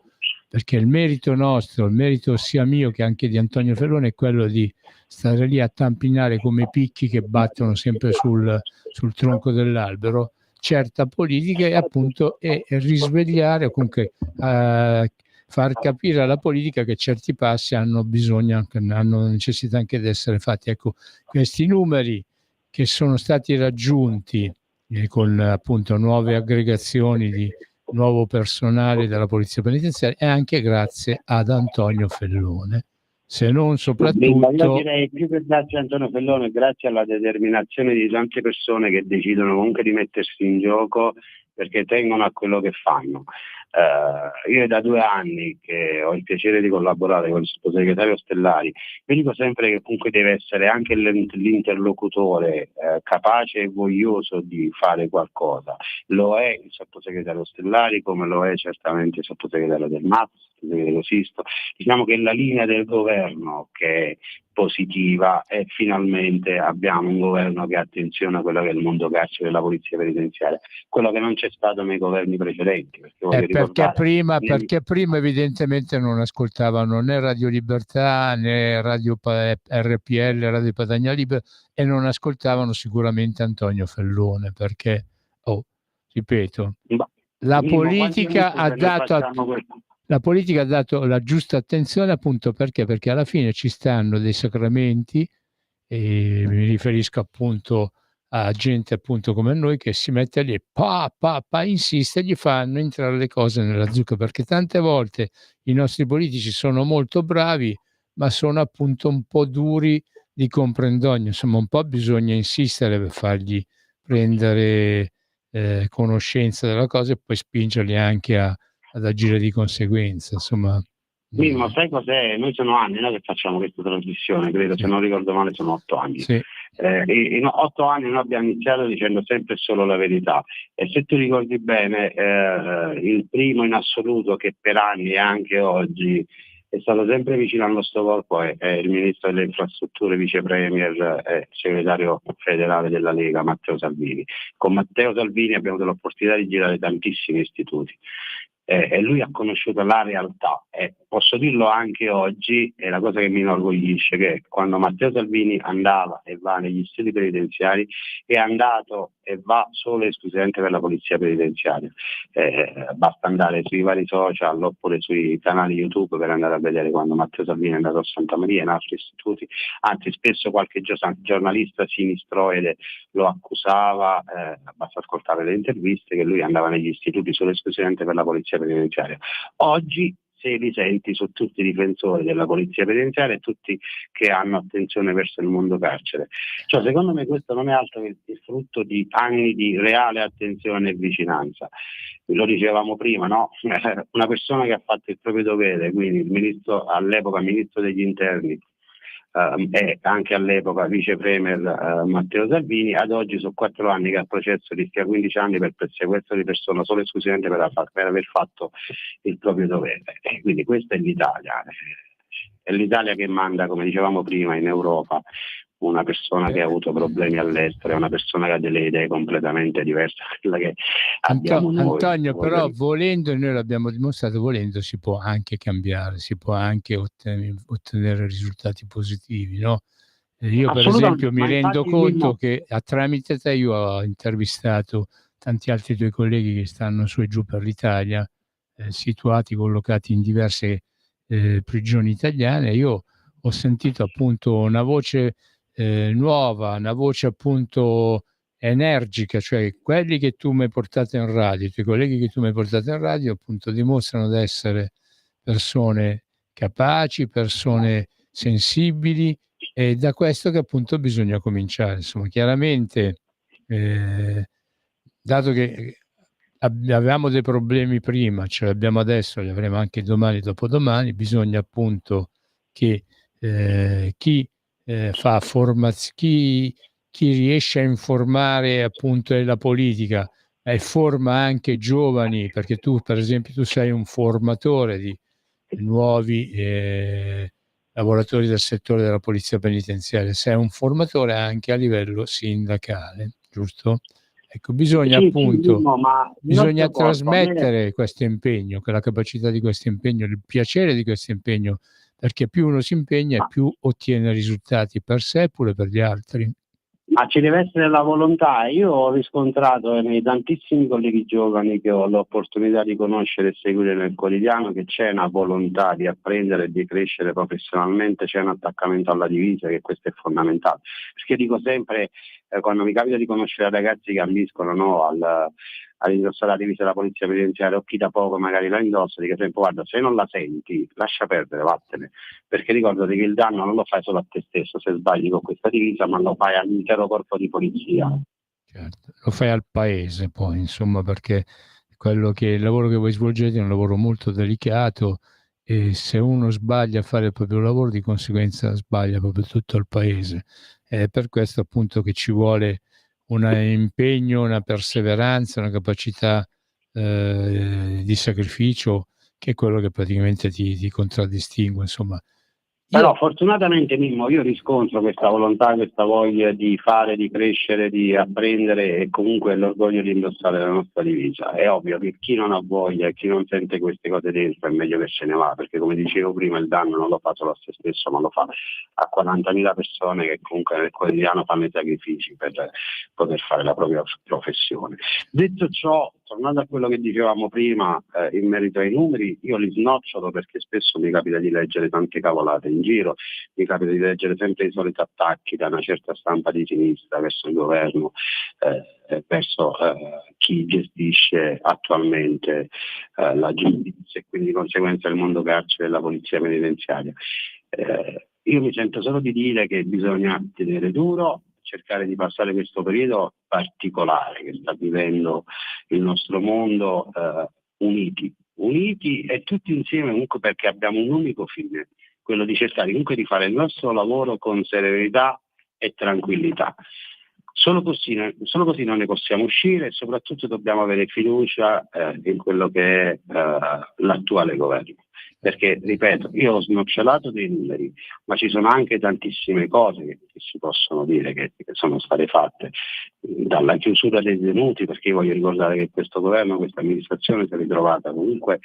perché il merito nostro, il merito sia mio che anche di Antonio Fellone, è quello di stare lì a tampinare come picchi che battono sempre sul tronco dell'albero certa politica, e appunto e risvegliare o comunque far capire alla politica che certi passi hanno necessità anche di essere fatti. Ecco, questi numeri che sono stati raggiunti con appunto nuove aggregazioni di nuovo personale della Polizia Penitenziaria è anche grazie ad Antonio Fellone, se non Io soprattutto... direi più che grazie a Antonio Fellone, grazie alla determinazione di tante persone che decidono comunque di mettersi in gioco perché tengono a quello che fanno. Io è da 2 anni che ho il piacere di collaborare con il sottosegretario Ostellari, vi dico sempre che comunque deve essere anche l'interlocutore capace e voglioso di fare qualcosa. Lo è il sottosegretario Ostellari, come lo è certamente il sottosegretario Del Mato, il sottosegretario Sisto. Diciamo che la linea del governo che è positiva e finalmente abbiamo un governo che ha attenzione a quello che è il mondo carcere della polizia penitenziaria, quello che non c'è stato nei governi precedenti. Perché prima evidentemente non ascoltavano né Radio Libertà né Radio RPL, Radio Padania Libera, e non ascoltavano sicuramente Antonio Fellone, perché, ripeto, la politica ha dato la giusta attenzione, appunto perché alla fine ci stanno dei sacramenti, e mi riferisco appunto a gente appunto come noi che si mette lì e insiste, gli fanno entrare le cose nella zucca, perché tante volte i nostri politici sono molto bravi ma sono appunto un po' duri di comprendogno, insomma un po' bisogna insistere per fargli prendere conoscenza della cosa e poi spingerli anche ad agire di conseguenza, insomma. Ma sai cos'è? Noi sono anni che facciamo questa trasmissione, credo, se non ricordo male sono 8 anni. Sì. In 8 anni noi abbiamo iniziato dicendo sempre e solo la verità, e se tu ricordi bene il primo in assoluto che per anni e anche oggi è stato sempre vicino al nostro corpo è il ministro delle infrastrutture, vice premier e segretario federale della Lega, Matteo Salvini. Con Matteo Salvini abbiamo avuto l'opportunità di girare tantissimi istituti. E lui ha conosciuto la realtà, e posso dirlo anche oggi, è la cosa che mi inorgoglisce, che quando Matteo Salvini andava e va negli istituti penitenziari è andato e va solo e esclusivamente per la polizia penitenziaria. Basta andare sui vari social oppure sui canali YouTube per andare a vedere quando Matteo Salvini è andato a Santa Maria, in altri istituti, anzi spesso qualche giornalista sinistroide lo accusava, basta ascoltare le interviste, che lui andava negli istituti solo e esclusivamente per la polizia penitenziaria. Oggi se li senti su tutti i difensori della polizia penitenziaria e tutti che hanno attenzione verso il mondo carcere. Cioè, secondo me questo non è altro che il frutto di anni di reale attenzione e vicinanza. Lo dicevamo prima, no? Una persona che ha fatto il proprio dovere, quindi il ministro, all'epoca ministro degli interni, e anche all'epoca vice premier Matteo Salvini, ad oggi sono 4 anni che al processo rischia 15 anni per sequestro di persona solo e esclusivamente per aver fatto il proprio dovere. E quindi questa è l'Italia, è l'Italia che manda, come dicevamo prima, in Europa una persona che ha avuto problemi all'estero, è una persona che ha delle idee completamente diverse da quella che abbiamo noi. Antonio, però volendo, noi l'abbiamo dimostrato, volendo si può anche cambiare, si può anche ottenere risultati positivi, no? Io per esempio mi rendo conto che tramite te io ho intervistato tanti altri tuoi colleghi che stanno su e giù per l'Italia, situati, collocati in diverse prigioni italiane. Io ho sentito appunto una voce nuova, una voce appunto energica, cioè quelli che tu mi hai portato in radio, i tuoi colleghi che tu mi hai portato in radio appunto dimostrano di essere persone capaci, persone sensibili, e da questo che appunto bisogna cominciare. Insomma, chiaramente dato che avevamo dei problemi prima, ce li abbiamo adesso, li avremo anche domani, dopodomani, bisogna appunto che chi fa formazione, chi riesce a informare appunto della politica e forma anche giovani, perché tu per esempio tu sei un formatore di nuovi lavoratori del settore della polizia penitenziaria, sei un formatore anche a livello sindacale, giusto? Ecco, bisogna appunto bisogna trasmettere questo impegno, la capacità di questo impegno, il piacere di questo impegno, perché più uno si impegna e più ottiene risultati per sé e pure per gli altri. Ma ci deve essere la volontà. Io ho riscontrato nei tantissimi colleghi giovani che ho l'opportunità di conoscere e seguire nel quotidiano che c'è una volontà di apprendere e di crescere professionalmente, c'è un attaccamento alla divisa, che questo è fondamentale. Perché dico sempre, quando mi capita di conoscere ragazzi che ambiscono, no, all'indossare la divisa della polizia penitenziaria, o chi da poco magari la indossa, dico sempre: guarda, se non la senti lascia perdere, vattene, perché ricordati che il danno non lo fai solo a te stesso se sbagli con questa divisa, ma lo fai all'intero corpo di polizia. Certo, lo fai al paese poi, insomma, perché il lavoro che voi svolgete è un lavoro molto delicato, e se uno sbaglia a fare il proprio lavoro, di conseguenza sbaglia proprio tutto il paese. È per questo appunto che ci vuole un impegno, una perseveranza, una capacità di sacrificio, che è quello che praticamente ti contraddistingue, insomma. Però fortunatamente, Mimmo, io riscontro questa volontà, questa voglia di fare, di crescere, di apprendere, e comunque l'orgoglio di indossare la nostra divisa. È ovvio che chi non ha voglia e chi non sente queste cose dentro è meglio che se ne va, perché come dicevo prima il danno non lo fa solo a se stesso, ma lo fa a 40.000 persone che comunque nel quotidiano fanno i sacrifici per poter fare la propria professione. Detto ciò, tornando a quello che dicevamo prima, in merito ai numeri, io li snocciolo perché spesso mi capita di leggere tante cavolate in giro, mi capita di leggere sempre i soliti attacchi da una certa stampa di sinistra verso il governo, verso chi gestisce attualmente la giustizia e quindi di conseguenza il mondo carcere e la polizia penitenziaria. Io mi sento solo di dire che bisogna tenere duro, cercare di passare questo periodo particolare che sta vivendo il nostro mondo uniti e tutti insieme, comunque, perché abbiamo un unico fine, quello di cercare comunque di fare il nostro lavoro con serenità e tranquillità. Solo così non ne possiamo uscire, e soprattutto dobbiamo avere fiducia in quello che è l'attuale governo. Perché, ripeto, io ho snocciolato dei numeri, ma ci sono anche tantissime cose che si possono dire che sono state fatte, dalla chiusura dei detenuti, perché io voglio ricordare che questo governo, questa amministrazione si è ritrovata comunque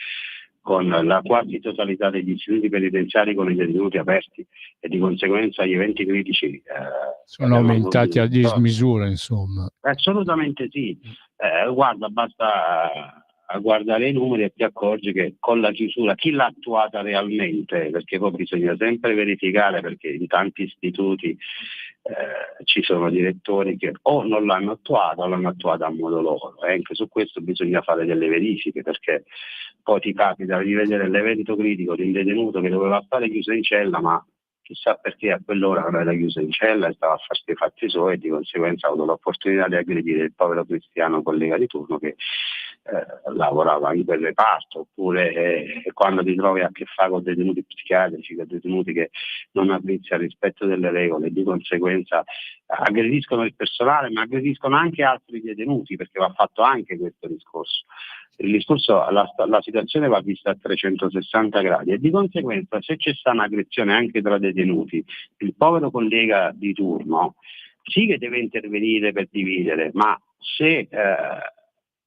con la quasi totalità degli istituti penitenziari con i detenuti aperti, e di conseguenza gli eventi critici sono aumentati a dismisura, insomma. Assolutamente sì. Guarda, basta guardare i numeri e ti accorgi che con la chiusura, chi l'ha attuata realmente, perché poi bisogna sempre verificare, perché in tanti istituti ci sono direttori che o non l'hanno attuata o l'hanno attuata a modo loro, e anche su questo bisogna fare delle verifiche, perché poi ti capita di vedere l'evento critico di un detenuto che doveva stare chiuso in cella, ma chissà perché a quell'ora non era chiuso in cella e stava a fare i fatti suoi, e di conseguenza ha avuto l'opportunità di aggredire il povero cristiano collega di turno che lavorava in quel reparto. Oppure quando ti trovi a che fare con detenuti psichiatrici, con detenuti che non apprezzano il rispetto delle regole, e di conseguenza aggrediscono il personale, ma aggrediscono anche altri detenuti, perché va fatto anche questo discorso. Il discorso, la situazione va vista a 360 gradi, e di conseguenza se c'è stata un'aggressione anche tra detenuti, il povero collega di turno sì che deve intervenire per dividere, ma se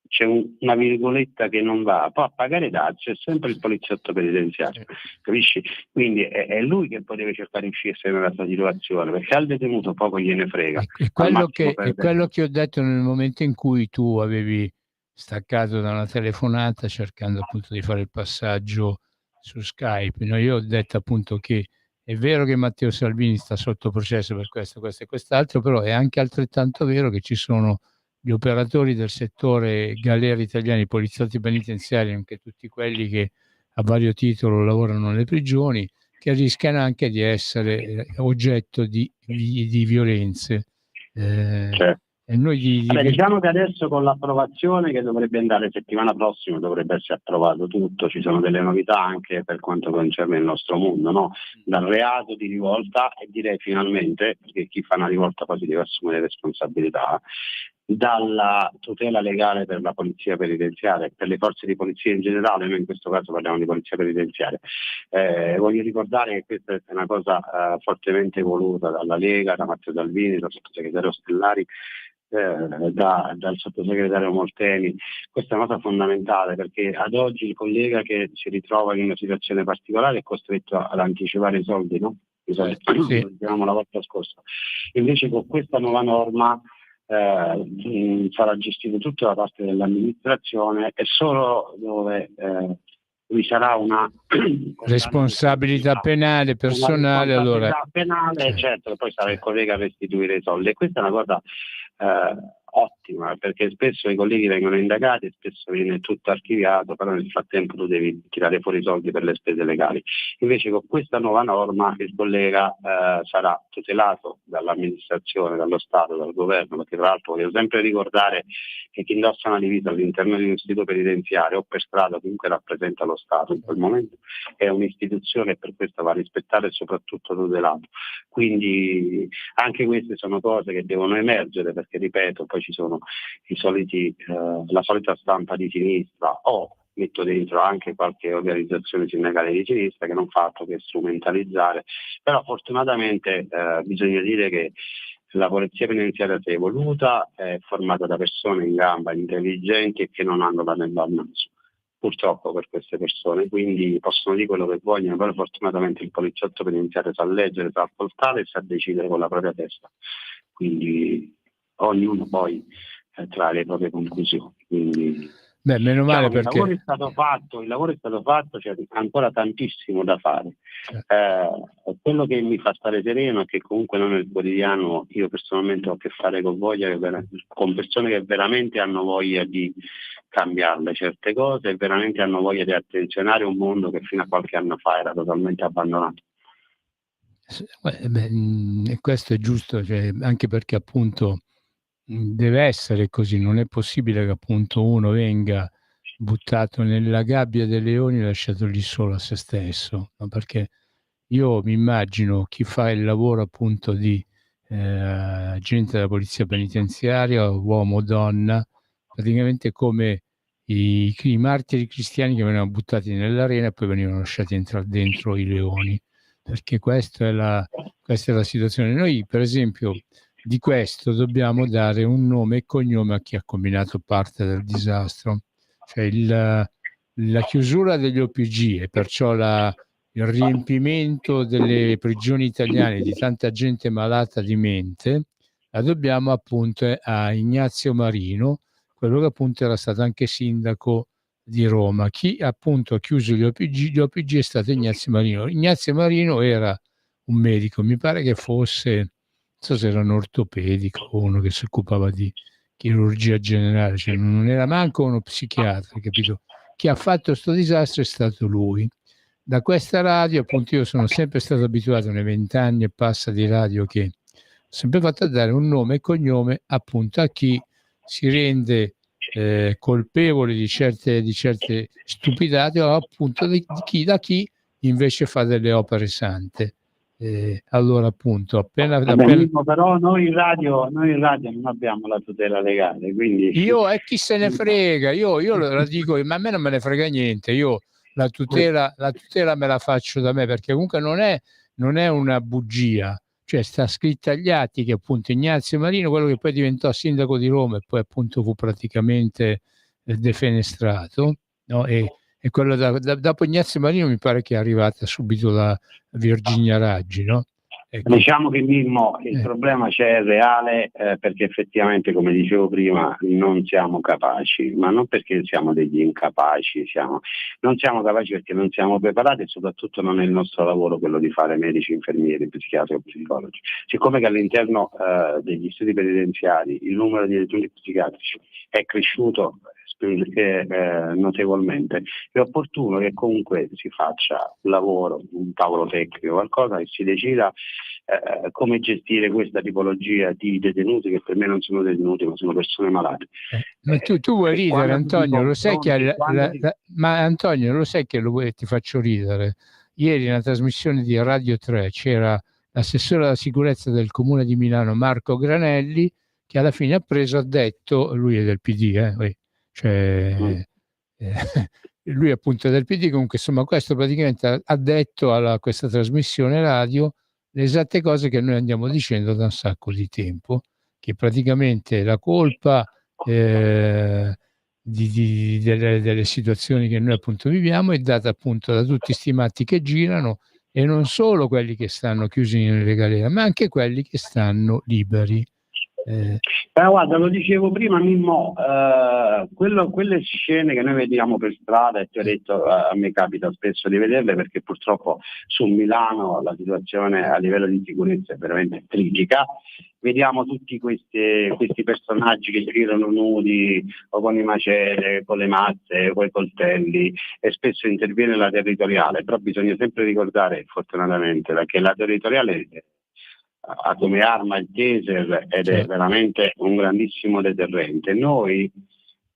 c'è una virgoletta che non va, poi a pagare dazio è sempre il poliziotto penitenziario, capisci? Quindi è lui che poi deve cercare di uscirsi da questa situazione, perché al detenuto poco gliene frega. È quello che ho detto nel momento in cui tu avevi staccato da una telefonata cercando appunto di fare il passaggio su Skype. No, io ho detto appunto che è vero che Matteo Salvini sta sotto processo per questo e quest'altro, però è anche altrettanto vero che ci sono gli operatori del settore galere italiani, poliziotti penitenziari, anche tutti quelli che a vario titolo lavorano nelle prigioni, che rischiano anche di essere oggetto di violenze. Certo. E noi diciamo che adesso con l'approvazione che dovrebbe andare settimana prossima dovrebbe essere approvato tutto, ci sono delle novità anche per quanto concerne il nostro mondo, no? Dal reato di rivolta, e direi finalmente, perché chi fa una rivolta poi si deve assumere responsabilità, dalla tutela legale per la polizia penitenziaria, per le forze di polizia in generale, noi in questo caso parliamo di polizia penitenziaria. Voglio ricordare che questa è una cosa fortemente voluta dalla Lega, da Matteo Salvini, dal sottosegretario Stellari, dal sottosegretario Molteni. Questa è una cosa fondamentale, perché ad oggi il collega che si ritrova in una situazione particolare è costretto ad anticipare i soldi, no? i soldi, Sì. lo dicevamo la volta scorsa. Invece con questa nuova norma sarà gestito tutto da parte dell'amministrazione e solo dove vi sarà una Responsabilità penale, personale, una allora. responsabilità penale, Certo, certo, poi sarà il certo. collega a restituire i soldi. E questa è una cosa ottima, perché spesso i colleghi vengono indagati e spesso viene tutto archiviato, però nel frattempo tu devi tirare fuori i soldi per le spese legali. Invece con questa nuova norma il collega sarà tutelato dall'amministrazione, dallo Stato, dal governo, perché tra l'altro voglio sempre ricordare che chi indossa una divisa all'interno di un istituto penitenziario o per strada comunque rappresenta lo Stato in quel momento, è un'istituzione e per questo va rispettato e soprattutto tutelato. Quindi anche queste sono cose che devono emergere, perché ripeto, poi ci sono la solita stampa di sinistra, o metto dentro anche qualche organizzazione sindacale di sinistra che non fa altro che strumentalizzare, però fortunatamente bisogna dire che la polizia penitenziaria si è evoluta, è formata da persone in gamba, intelligenti e che non hanno l'anello al naso, purtroppo per queste persone, quindi possono dire quello che vogliono, però fortunatamente il poliziotto penitenziario sa leggere, sa ascoltare e sa decidere con la propria testa, quindi ognuno poi trae le proprie conclusioni. Quindi, Beh, meno male diciamo, perché il lavoro è stato fatto, c'è ancora tantissimo da fare. Quello che mi fa stare sereno è che comunque noi nel quotidiano, io personalmente ho a che fare con con persone che veramente hanno voglia di cambiarle certe cose e veramente hanno voglia di attenzionare un mondo che fino a qualche anno fa era totalmente abbandonato. e questo è giusto, cioè, anche perché appunto deve essere così, non è possibile che appunto uno venga buttato nella gabbia dei leoni e lasciato lì solo a se stesso, no? Perché io mi immagino chi fa il lavoro appunto di agente della polizia penitenziaria, uomo o donna, praticamente come i martiri cristiani che venivano buttati nell'arena e poi venivano lasciati entrare dentro i leoni, perché questa è la situazione. Noi per esempio di questo dobbiamo dare un nome e cognome a chi ha combinato parte del disastro, cioè la chiusura degli OPG e perciò il riempimento delle prigioni italiane di tanta gente malata di mente, la dobbiamo appunto a Ignazio Marino, quello che appunto era stato anche sindaco di Roma. Chi appunto ha chiuso gli OPG è stato Ignazio Marino. Ignazio Marino era un medico, mi pare che fosse, non so se era un ortopedico o uno che si occupava di chirurgia generale, cioè non era manco uno psichiatra, capito? Chi ha fatto questo disastro è stato lui. Da questa radio, appunto, io sono sempre stato abituato nei 20 anni e passa di radio che ho sempre fatto a dare un nome e cognome appunto a chi si rende colpevole di certe stupidate o appunto da chi invece fa delle opere sante. Allora appunto appena però noi in radio non abbiamo la tutela legale, quindi io chi se ne frega, io la dico, ma a me non me ne frega niente, io la tutela me la faccio da me, perché comunque non è una bugia, cioè sta scritta agli atti che appunto Ignazio Marino, quello che poi diventò sindaco di Roma e poi appunto fu praticamente defenestrato, no? E quello dopo Ignazio Marino mi pare che è arrivata subito la Virginia Raggi, no? Ecco. Diciamo che Mimmo, il problema c'è reale perché effettivamente, come dicevo prima, non siamo capaci, ma non perché siamo degli incapaci, non siamo capaci perché non siamo preparati e soprattutto non è il nostro lavoro quello di fare medici, infermieri, psichiatri o psicologi. Siccome che all'interno degli studi penitenziari il numero di detenuti psichiatrici è cresciuto notevolmente, è opportuno che comunque si faccia un lavoro, un tavolo tecnico, qualcosa che si decida come gestire questa tipologia di detenuti che per me non sono detenuti ma sono persone malate. Ma tu vuoi ridere, Antonio, lo sai che ma Antonio, lo sai che ti faccio ridere. Ieri nella trasmissione di Radio 3 c'era l'assessore alla sicurezza del comune di Milano Marco Granelli che alla fine ha detto, lui è del PD, lui appunto è del PD, comunque insomma questo praticamente ha detto a questa trasmissione radio le esatte cose che noi andiamo dicendo da un sacco di tempo, che praticamente la colpa delle situazioni che noi appunto viviamo è data appunto da tutti sti matti che girano e non solo quelli che stanno chiusi nelle galere, ma anche quelli che stanno liberi. Guarda, lo dicevo prima, Mimmo, quelle scene che noi vediamo per strada, e ti ho detto, a me capita spesso di vederle perché purtroppo su Milano la situazione a livello di sicurezza è veramente critica. Vediamo tutti questi personaggi che girano nudi o con i macete, con le mazze, con i coltelli, e spesso interviene la territoriale, però bisogna sempre ricordare, fortunatamente, che la territoriale ha come arma il taser ed è veramente un grandissimo deterrente. Noi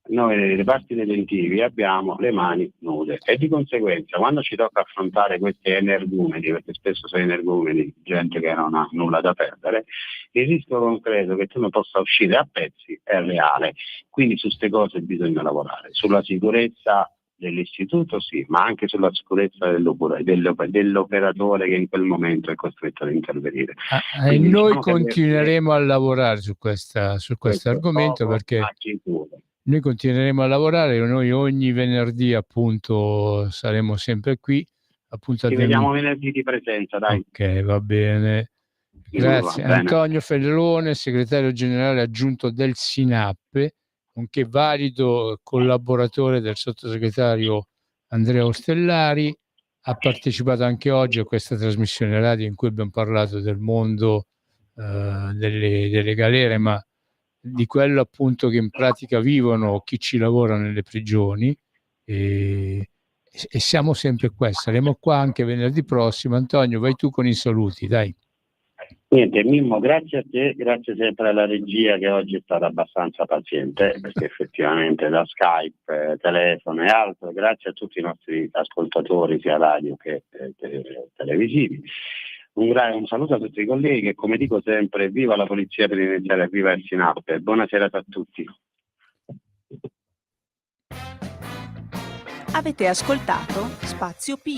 nei reparti detentivi abbiamo le mani nude e di conseguenza quando ci tocca affrontare questi energumeni, perché spesso sono energumeni, gente che non ha nulla da perdere, il rischio concreto che tu non possa uscire a pezzi è reale. Quindi su queste cose bisogna lavorare, sulla sicurezza dell'istituto sì, ma anche sulla sicurezza dell'operatore che in quel momento è costretto ad intervenire. E noi continueremo a lavorare su questo argomento, perché noi continueremo a lavorare, noi ogni venerdì appunto saremo sempre qui. Appunto ci vediamo venerdì di presenza, dai. Ok, va bene. Grazie. Antonio Fellone, segretario generale aggiunto del SINAP, nonché valido collaboratore del sottosegretario Andrea Ostellari, ha partecipato anche oggi a questa trasmissione radio in cui abbiamo parlato del mondo delle galere, ma di quello appunto che in pratica vivono chi ci lavora nelle prigioni, e siamo sempre qua, saremo qua anche venerdì prossimo. Antonio, vai tu con i saluti, dai. Niente, Mimmo, grazie a te, grazie sempre alla regia che oggi è stata abbastanza paziente, perché effettivamente da Skype, telefono e altro, grazie a tutti i nostri ascoltatori sia radio che televisivi. Un saluto a tutti i colleghi e, come dico sempre, viva la polizia penitenziaria, viva il SINAP, buona serata a tutti. Avete ascoltato Spazio Più.